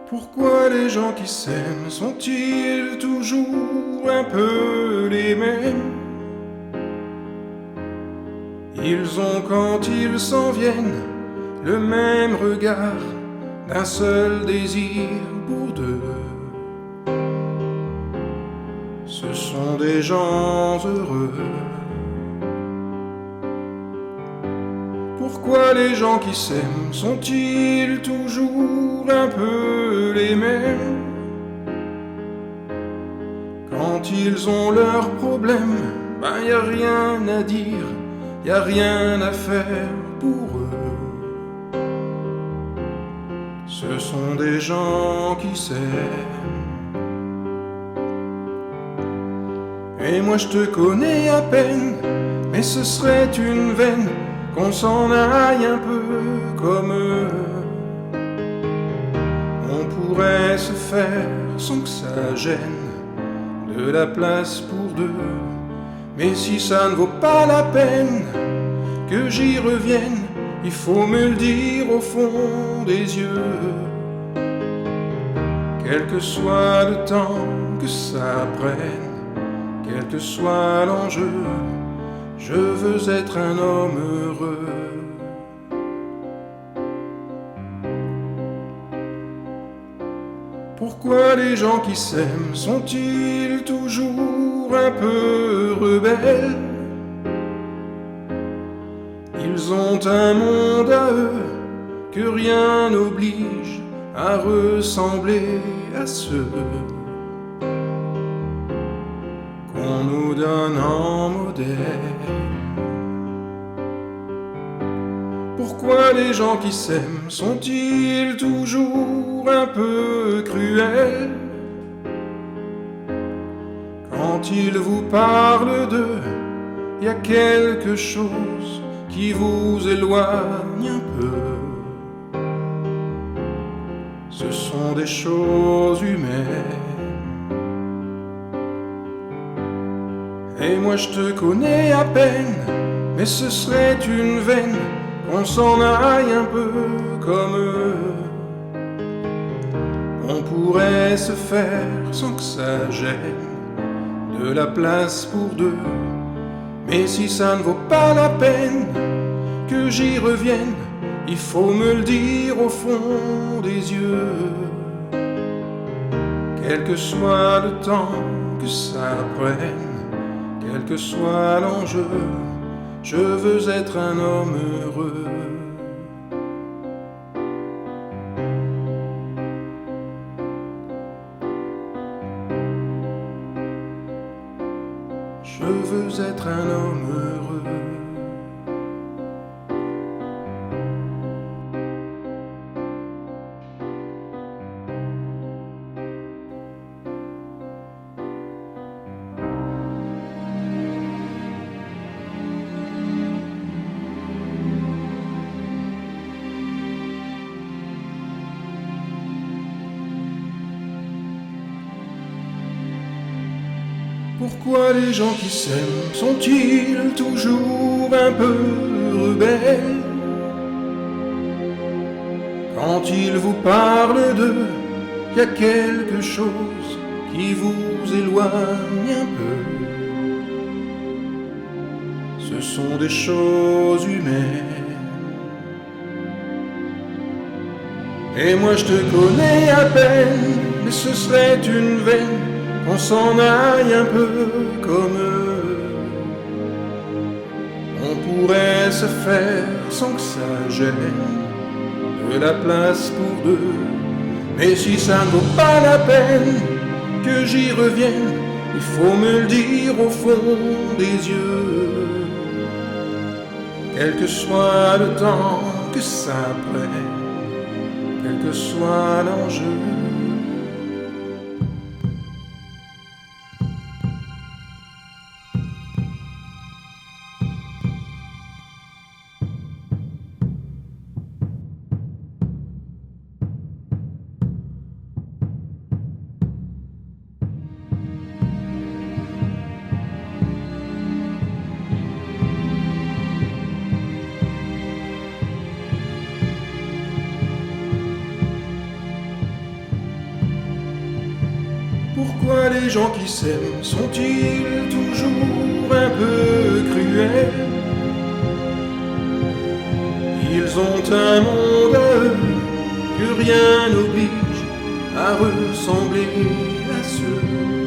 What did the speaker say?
Pourquoi les gens qui s'aiment sont-ils toujours un peu les mêmes? Ils ont quand ils s'en viennent le même regard, d'un seul désir pour deux. Ce sont des gens heureux. Pourquoi les gens qui s'aiment sont-ils toujours un peu les mêmes? Quand ils ont leurs problèmes, y a rien à dire, y a rien à faire pour eux. Ce sont des gens qui s'aiment. Et moi je te connais à peine, mais ce serait une veine qu'on s'en aille un peu comme eux. On pourrait se faire sans que ça gêne de la place pour deux. Mais si ça ne vaut pas la peine que j'y revienne, il faut me le dire au fond des yeux. Quel que soit le temps que ça prenne, quel que soit l'enjeu, je veux être un homme heureux. Pourquoi les gens qui s'aiment sont-ils toujours un peu rebelles? Ils ont un monde à eux que rien n'oblige à ressembler à ceux qu'on nous donne en modèle. Pourquoi les gens qui s'aiment sont-ils toujours un peu cruels? Quand ils vous parlent d'eux, y a quelque chose qui vous éloigne un peu. Ce sont des choses humaines. Et moi je te connais à peine, mais ce serait une veine qu'on s'en aille un peu comme eux. On pourrait se faire sans que ça gêne de la place pour deux. Mais si ça ne vaut pas la peine que j'y revienne, il faut me le dire au fond des yeux. Quel que soit le temps que ça prenne, quel que soit l'enjeu, je veux être un homme heureux. Je veux être un homme heureux. Pourquoi les gens qui s'aiment sont-ils toujours un peu rebelles? Quand ils vous parlent d'eux, y a quelque chose qui vous éloigne un peu. Ce sont des choses humaines. Et moi je te connais à peine, mais ce serait une veine qu'on s'en aille un peu comme eux. On pourrait se faire sans que ça gêne de la place pour deux. Mais si ça ne vaut pas la peine que j'y revienne, il faut me le dire au fond des yeux. Quel que soit le temps que ça prenne, quel que soit l'enjeu, Pourquoi les gens qui s'aiment sont-ils toujours un peu cruels? Ils ont un monde à eux que rien n'oblige à ressembler à ceux